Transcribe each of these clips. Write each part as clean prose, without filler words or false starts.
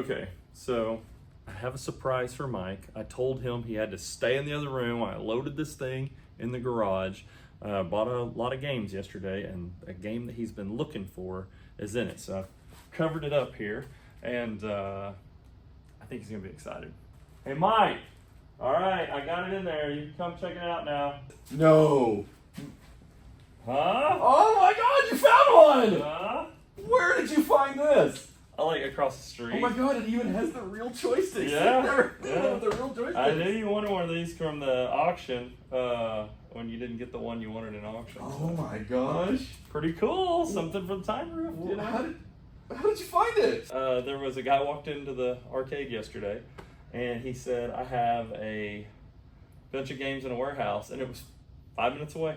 Okay, so I have a surprise for Mike. I told him he had to stay in the other room. I loaded this thing in the garage. Bought a lot of games yesterday, and a game that he's been looking for is in it. So I've covered it up here, and I think he's going to be excited. Hey, Mike! All right, I got it in there. You can come check it out now. No. Huh? Oh my God, you found one! Huh? Where did you find this? I like across the street. Oh my God, it even has the real joysticks. Yeah, I've never seen yeah. one with the real joysticks. I knew you wanted one of these from the auction when you didn't get the one you wanted in auction. Oh my gosh. Pretty cool. Something from Time Roof. You know? How did you find it? There was a guy walked into the arcade yesterday, and he said, I have a bunch of games in a warehouse, and it was 5 minutes away.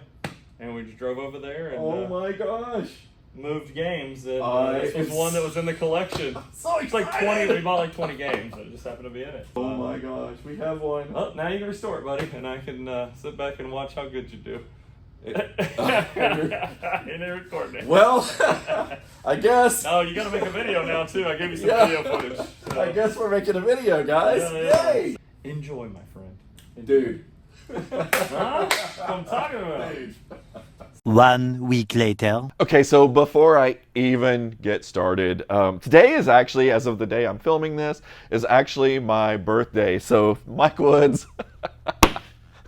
And we just drove over there and Oh my gosh. moved games. And this was one that was in the collection. So It's like 20, we bought like 20 games, and it just happened to be in it. Oh my gosh, we have one. Oh, now you can restore it, buddy, and I can sit back and watch how good you do. And you're recording it. Well, I guess. Oh, you gotta make a video now too. I gave you some Yeah. video footage. So. I guess we're making a video, guys. Yeah. Yay! Enjoy, my friend. Dude. Huh? That's what I'm talking about. Dude. 1 week later. Okay, so before I even get started, today is actually, as of the day I'm filming this, is actually my birthday. So, Mike Woods,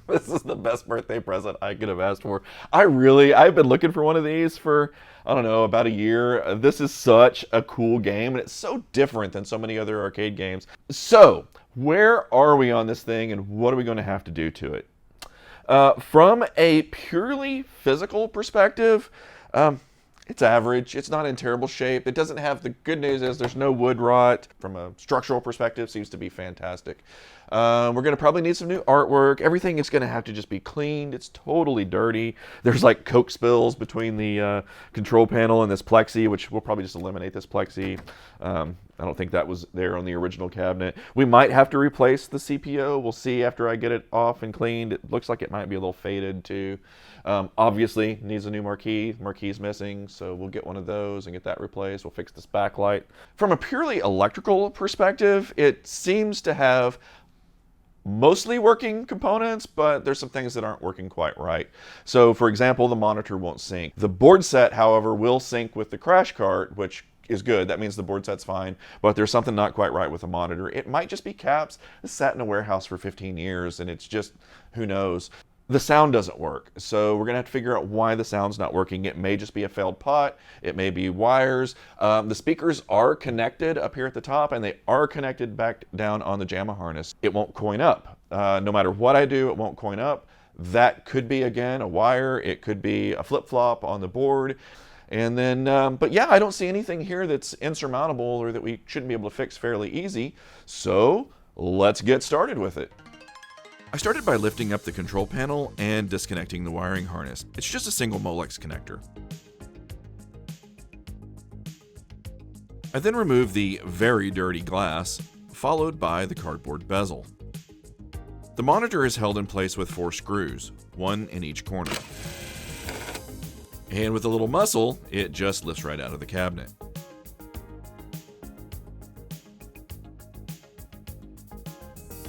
this is the best birthday present I could have asked for. I've been looking for one of these for, I don't know, about a year. This is such a cool game, and it's so different than so many other arcade games. So, where are we on this thing, and what are we going to have to do to it? From a purely physical perspective, it's average. It's not in terrible shape. It doesn't have, the good news is there's no wood rot. From a structural perspective, seems to be fantastic. We're going to probably need some new artwork. Everything is going to have to just be cleaned. It's totally dirty. There's like Coke spills between the control panel and this plexi, which we'll probably just eliminate this plexi. I don't think that was there on the original cabinet. We might have to replace the CPO. We'll see after I get it off and cleaned. It looks like it might be a little faded too. Obviously needs a new marquee. Marquee's missing, so we'll get one of those and get that replaced. We'll fix this backlight. From a purely electrical perspective, it seems to have mostly working components, but there's some things that aren't working quite right. So for example, the monitor won't sync. The board set, however, will sync with the crash cart, which is good. That means the board set's fine, but there's something not quite right with the monitor. It might just be caps. It's sat in a warehouse for 15 years and it's just, who knows. The sound doesn't work, so we're gonna have to figure out why the sound's not working. It may just be a failed pot, it may be wires. The speakers are connected up here at the top, and they are connected back down on the JAMA harness. It won't coin up. No matter what I do, it won't coin up. That could be, again, a wire. It could be a flip-flop on the board. And then, but yeah, I don't see anything here that's insurmountable or that we shouldn't be able to fix fairly easy. So let's get started with it. I started by lifting up the control panel and disconnecting the wiring harness. It's just a single Molex connector. I then removed the very dirty glass, followed by the cardboard bezel. The monitor is held in place with 4 screws, 1 in each corner. And with a little muscle, it just lifts right out of the cabinet.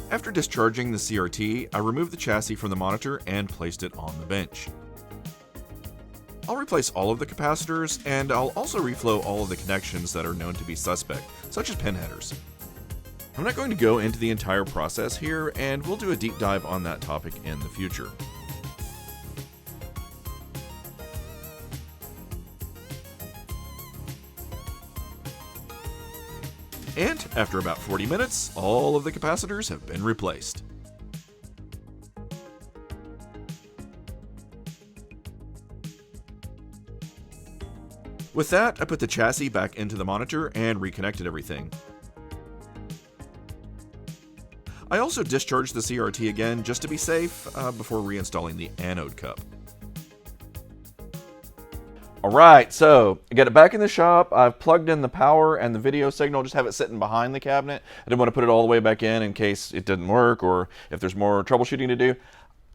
After discharging the CRT, I removed the chassis from the monitor and placed it on the bench. I'll replace all of the capacitors, and I'll also reflow all of the connections that are known to be suspect, such as pin headers. I'm not going to go into the entire process here, and we'll do a deep dive on that topic in the future. And after about 40 minutes, all of the capacitors have been replaced. With that, I put the chassis back into the monitor and reconnected everything. I also discharged the CRT again just to be safe before reinstalling the anode cup. Alright, so I got it back in the shop. I've plugged in the power and the video signal, just have it sitting behind the cabinet. I didn't want to put it all the way back in case it didn't work or if there's more troubleshooting to do.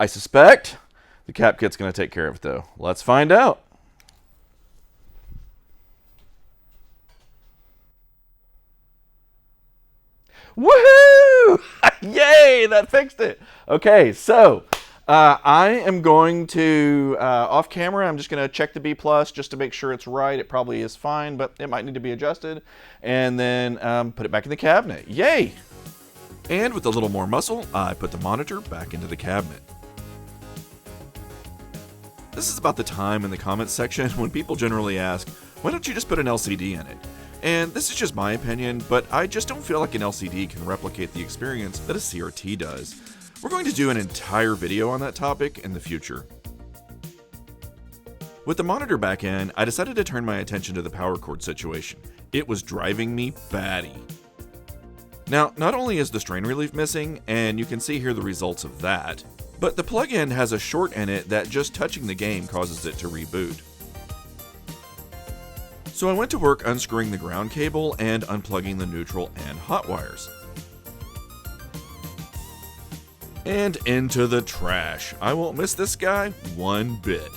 I suspect the cap kit's going to take care of it though. Let's find out. Woohoo! Yay, that fixed it. Okay, so I am going to, off camera, I'm just going to check the B plus just to make sure it's right. It probably is fine, but it might need to be adjusted. And then put it back in the cabinet. Yay! And with a little more muscle, I put the monitor back into the cabinet. This is about the time in the comments section when people generally ask, why don't you just put an LCD in it? And this is just my opinion, but I just don't feel like an LCD can replicate the experience that a CRT does. We're going to do an entire video on that topic in the future. With the monitor back in, I decided to turn my attention to the power cord situation. It was driving me batty. Now, not only is the strain relief missing, and you can see here the results of that, but the plug-in has a short in it that just touching the game causes it to reboot. So I went to work unscrewing the ground cable and unplugging the neutral and hot wires. And into the trash. I won't miss this guy one bit.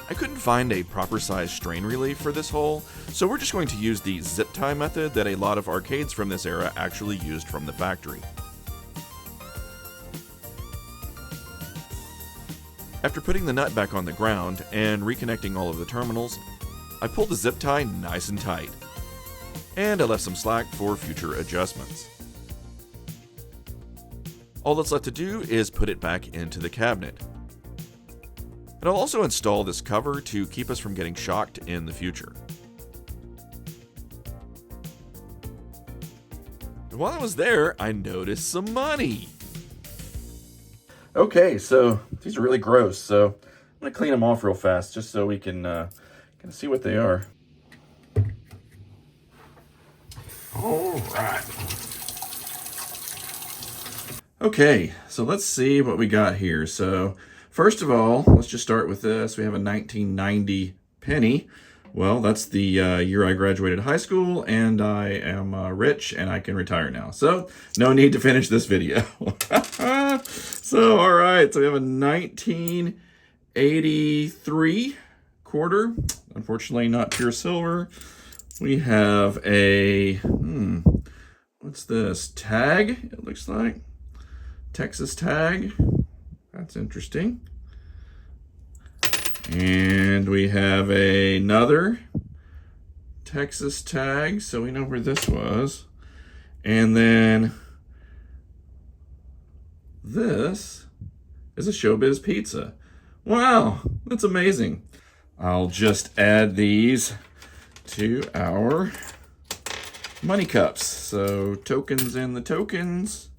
I couldn't find a proper size strain relief for this hole, so we're just going to use the zip tie method that a lot of arcades from this era actually used from the factory. After putting the nut back on the ground and reconnecting all of the terminals, I pulled the zip tie nice and tight, and I left some slack for future adjustments. All that's left to do is put it back into the cabinet. And I'll also install this cover to keep us from getting shocked in the future. And while I was there, I noticed some money. Okay, so these are really gross. So I'm gonna clean them off real fast just so we can see what they are. All right. Okay, so let's see what we got here. So first of all, let's just start with this. We have a 1990 penny. Well, that's the year I graduated high school, and I am rich, and I can retire now. So no need to finish this video. So, all right, so we have a 1983 quarter. Unfortunately, not pure silver. We have a, what's this? Tag, it looks like. Texas tag. That's interesting. And we have another Texas tag, so we know where this was. And then this is a Showbiz pizza. Wow, that's amazing. I'll just add these to our money cups. So tokens in the tokens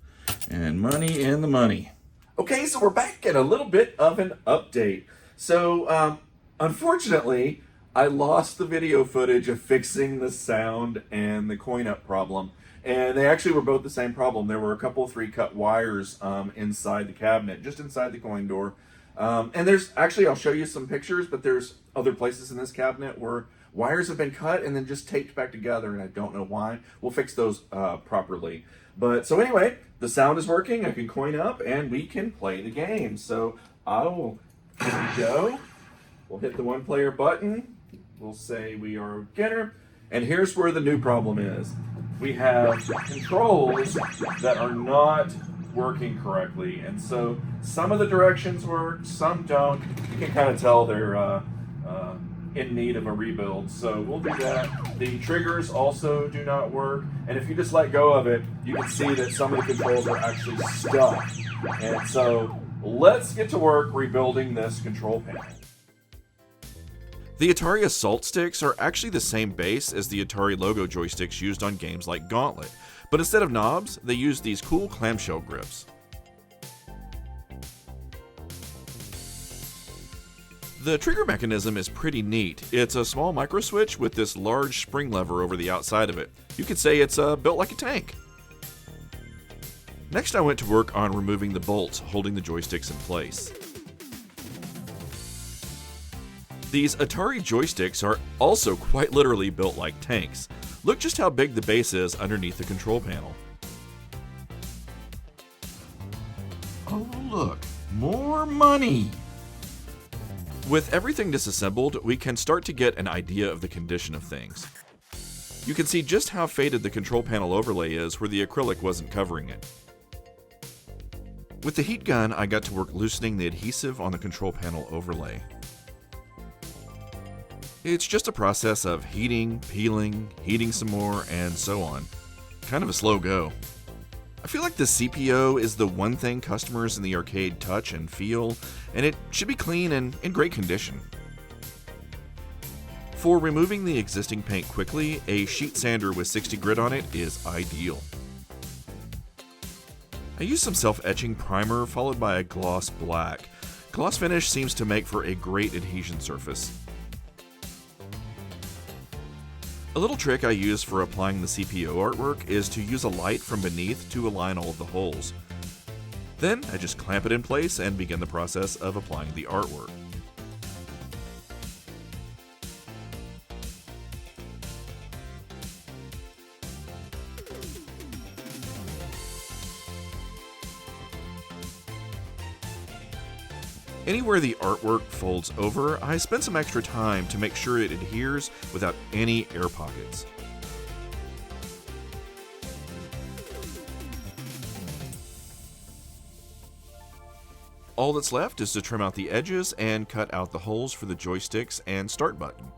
and money in the money. Okay, so we're back at a little bit of an update. So, unfortunately, I lost the video footage of fixing the sound and the coin-up problem. And they actually were both the same problem. There were a couple of 3-cut wires inside the cabinet, just inside the coin door. And there's, actually, I'll show you some pictures, but there's other places in this cabinet where wires have been cut and then just taped back together, and I don't know why. We'll fix those properly. But, so anyway, the sound is working, I can coin up, and we can play the game. So, here we go. We'll hit the 1-player button. We'll say we are a beginner. And here's where the new problem is. We have controls that are not working correctly. And so some of the directions work, some don't. You can kind of tell they're in need of a rebuild. So we'll do that. The triggers also do not work. And if you just let go of it, you can see that some of the controls are actually stuck. And so let's get to work rebuilding this control panel. The Atari Assault sticks are actually the same base as the Atari logo joysticks used on games like Gauntlet, but instead of knobs, they use these cool clamshell grips. The trigger mechanism is pretty neat. It's a small micro switch with this large spring lever over the outside of it. You could say it's built like a tank. Next, I went to work on removing the bolts holding the joysticks in place. These Atari joysticks are also quite literally built like tanks. Look just how big the base is underneath the control panel. Oh, look, more money. With everything disassembled, we can start to get an idea of the condition of things. You can see just how faded the control panel overlay is where the acrylic wasn't covering it. With the heat gun, I got to work loosening the adhesive on the control panel overlay. It's just a process of heating, peeling, heating some more, and so on. Kind of a slow go. I feel like the CPO is the one thing customers in the arcade touch and feel, and it should be clean and in great condition. For removing the existing paint quickly, a sheet sander with 60 grit on it is ideal. I used some self-etching primer followed by a gloss black. Gloss finish seems to make for a great adhesion surface. A little trick I use for applying the CPO artwork is to use a light from beneath to align all of the holes. Then I just clamp it in place and begin the process of applying the artwork. Anywhere the artwork folds over, I spend some extra time to make sure it adheres without any air pockets. All that's left is to trim out the edges and cut out the holes for the joysticks and start button.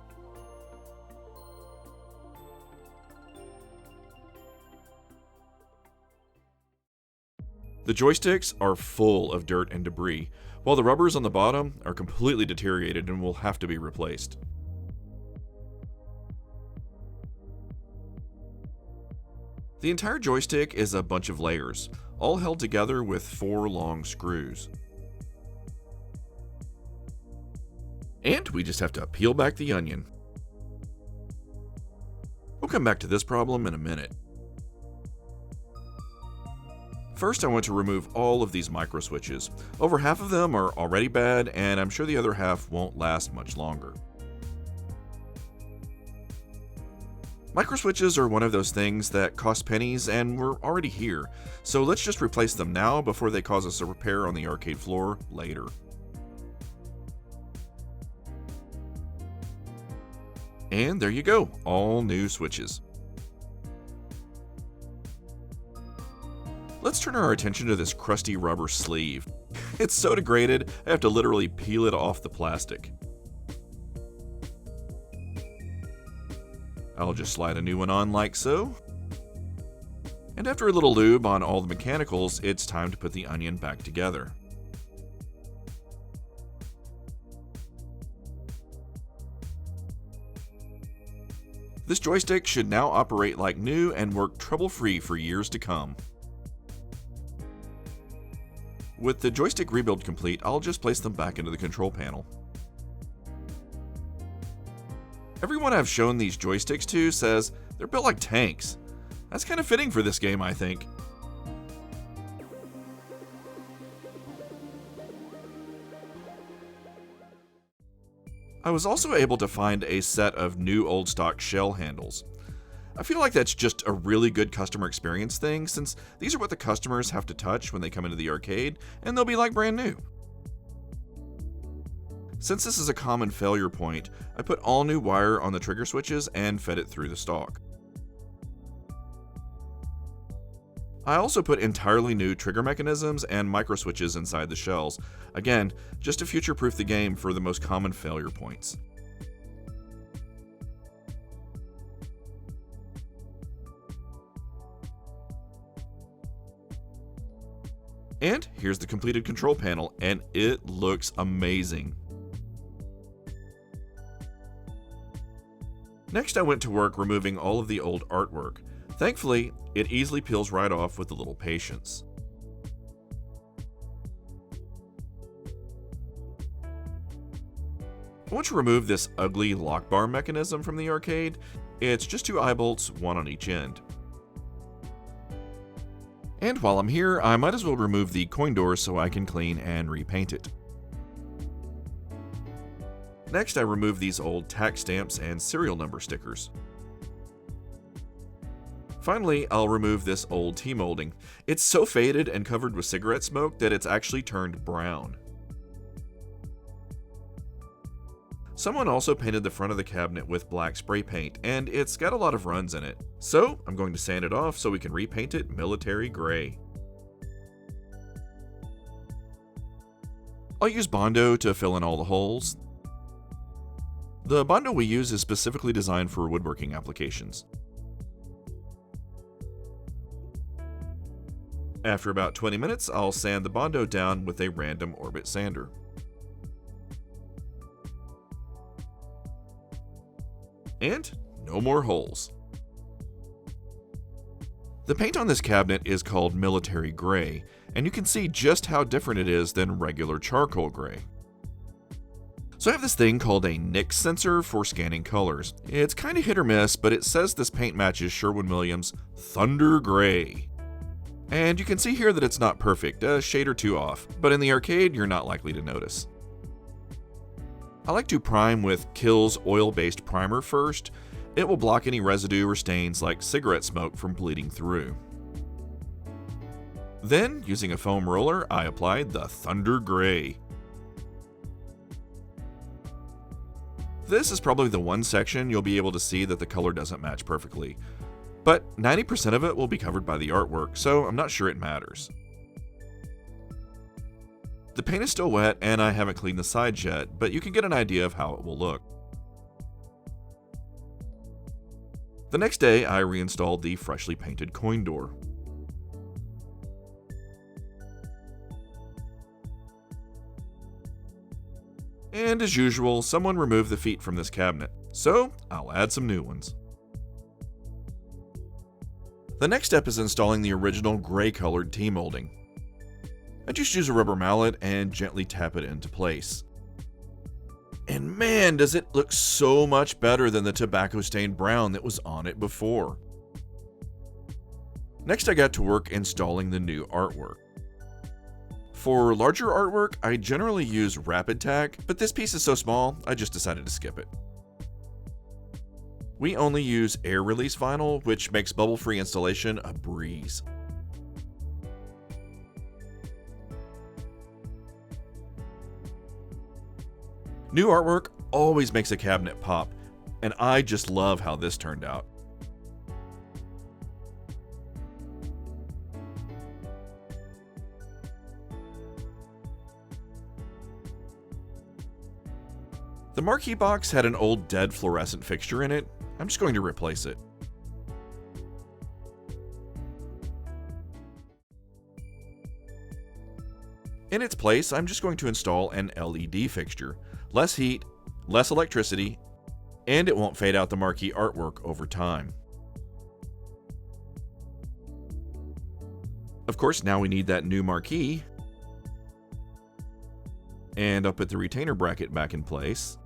The joysticks are full of dirt and debris, while the rubbers on the bottom are completely deteriorated and will have to be replaced. The entire joystick is a bunch of layers, all held together with 4 long screws. And we just have to peel back the onion. We'll come back to this problem in a minute. First, I want to remove all of these micro switches. Over half of them are already bad, and I'm sure the other half won't last much longer. Micro switches are one of those things that cost pennies and were already here, so let's just replace them now before they cause us a repair on the arcade floor later. And there you go, all new switches. Let's turn our attention to this crusty rubber sleeve. It's so degraded, I have to literally peel it off the plastic. I'll just slide a new one on like so. And after a little lube on all the mechanicals, it's time to put the onion back together. This joystick should now operate like new and work trouble-free for years to come. With the joystick rebuild complete, I'll just place them back into the control panel. Everyone I've shown these joysticks to says they're built like tanks. That's kind of fitting for this game, I think. I was also able to find a set of new old stock shell handles. I feel like that's just a really good customer experience thing, since these are what the customers have to touch when they come into the arcade, and they'll be like brand new. Since this is a common failure point, I put all new wire on the trigger switches and fed it through the stock. I also put entirely new trigger mechanisms and micro switches inside the shells, again, just to future-proof the game for the most common failure points. And here's the completed control panel, and it looks amazing. Next, I went to work removing all of the old artwork. Thankfully, it easily peels right off with a little patience. I want to remove this ugly lock bar mechanism from the arcade. It's just 2 eye bolts, one on each end. And while I'm here, I might as well remove the coin door so I can clean and repaint it. Next, I remove these old tax stamps and serial number stickers. Finally, I'll remove this old T-molding. It's so faded and covered with cigarette smoke that it's actually turned brown. Someone also painted the front of the cabinet with black spray paint, and it's got a lot of runs in it. So I'm going to sand it off so we can repaint it military gray. I'll use Bondo to fill in all the holes. The Bondo we use is specifically designed for woodworking applications. After about 20 minutes, I'll sand the Bondo down with a random orbit sander. And no more holes. The paint on this cabinet is called military gray, and you can see just how different it is than regular charcoal gray. So I have this thing called a NICS sensor for scanning colors. It's kind of hit or miss, but it says this paint matches Sherwin-Williams Thunder Gray. And you can see here that it's not perfect, a shade or two off, but in the arcade you're not likely to notice. I like to prime with Kills oil-based primer first. It will block any residue or stains like cigarette smoke from bleeding through. Then, using a foam roller, I applied the Thunder Gray. This is probably the one section you'll be able to see that the color doesn't match perfectly. But 90% of it will be covered by the artwork, so I'm not sure it matters. The paint is still wet and I haven't cleaned the sides yet, but you can get an idea of how it will look. The next day, I reinstalled the freshly painted coin door. And as usual, someone removed the feet from this cabinet, so I'll add some new ones. The next step is installing the original gray-colored T-molding. I just use a rubber mallet and gently tap it into place. And man, does it look so much better than the tobacco-stained brown that was on it before. Next, I got to work installing the new artwork. For larger artwork, I generally use Rapid Tack, but this piece is so small, I just decided to skip it. We only use air release vinyl, which makes bubble-free installation a breeze. New artwork always makes a cabinet pop, and I just love how this turned out. The marquee box had an old dead fluorescent fixture in it. I'm just going to replace it. In its place, I'm just going to install an LED fixture. Less heat, less electricity, and it won't fade out the marquee artwork over time. Of course, now we need that new marquee. And I'll put the retainer bracket back in place.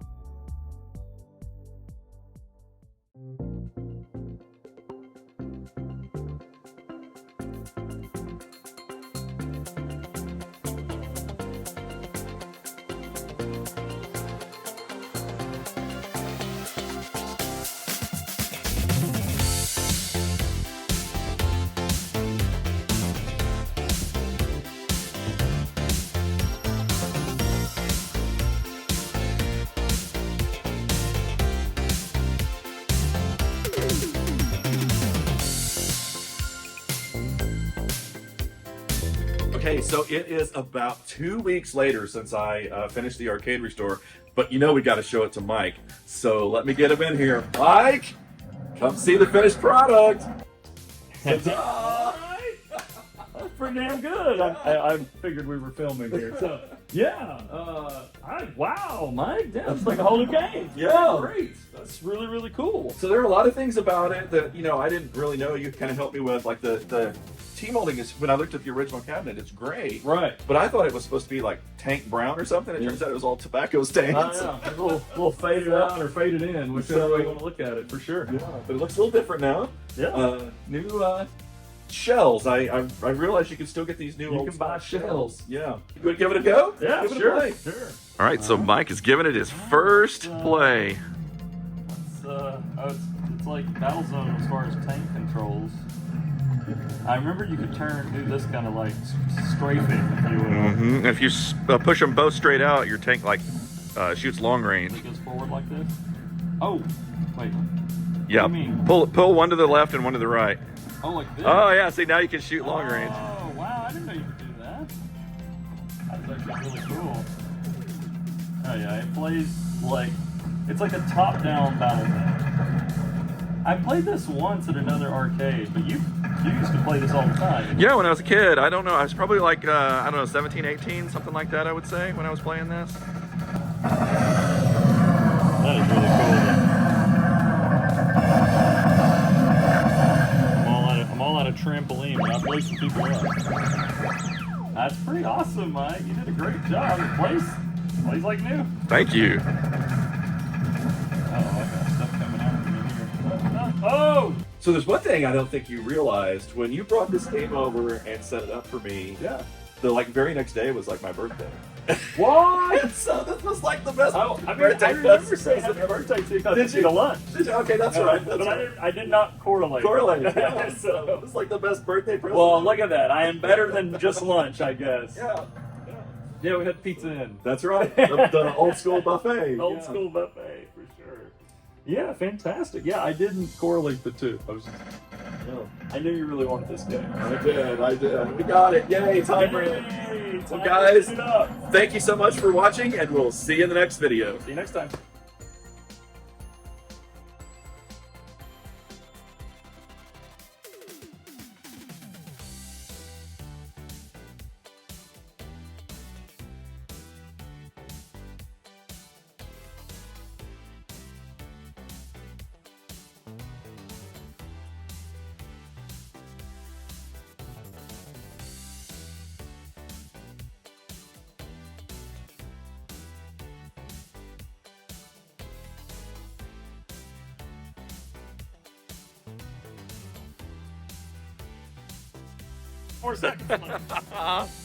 Okay, so it is about 2 weeks later since I finished the arcade restore, but you know we got to show it to Mike. So let me get him in here. Mike, come see the finished product. Ta-da! That's pretty damn good. I figured we were filming here. So yeah, wow, Mike, that's like a whole new game. Yeah, great. That's really, really cool. So there are a lot of things about it that I didn't really know. You kind of helped me with, like the T-molding is, when I looked at the original cabinet, it's gray. Right. But I thought it was supposed to be like tank brown or something. It turns out it was all tobacco stains. Yeah. A little faded out or faded in, whichever way you want to look at it, for sure. Yeah. But it looks a little different now. Yeah. New shells. I realized you can still get these new old can buy shells. Yeah. You want to give it a go? Yeah, give it a play. Sure. All right, so Mike is giving it his first play. It's like Battlezone as far as tank controls. I remember you could do this kind of like strafing, if you will. Mm-hmm. If you push them both straight out, your tank like shoots long range. It goes forward like this. Oh, wait. Yeah, What do you mean? pull one to the left and one to the right. Oh, like this? Oh yeah, see now you can shoot long range. Oh, wow, I didn't know you could do that. That's actually really cool. Oh yeah, it plays like, it's like a top-down battle net. I played this once at another arcade, but you used to play this all the time. Yeah, when I was a kid, I don't know, I was probably like, I don't know, 17, 18, something like that I would say when I was playing this. That is really cool. I'm all out of trampoline, but I'll play some people up. That's pretty awesome, Mike. You did a great job. It plays like new. Thank you. Oh, I got stuff coming out from in here. Oh! So there's one thing I don't think you realized when you brought this game over and set it up for me. Yeah. The very next day was like my birthday. What? So this was like the best I remember birthday saying happy birthday to you because I took you to lunch. Okay, that's right. That's But right. I did not correlate. Correlated. Yeah, so it was like the best birthday present. Well, look at that. I am better than just lunch, I guess. Yeah. Yeah, we had pizza in. That's right. The old school buffet. Old school buffet, for sure. Yeah, fantastic. Yeah, I didn't correlate the two. I knew you really wanted this game. I did. We got it. Yay, time ran. Yay, Well, time guys, to it up. thank you so much for watching, and we'll see you in the next video. See you next time. More seconds left.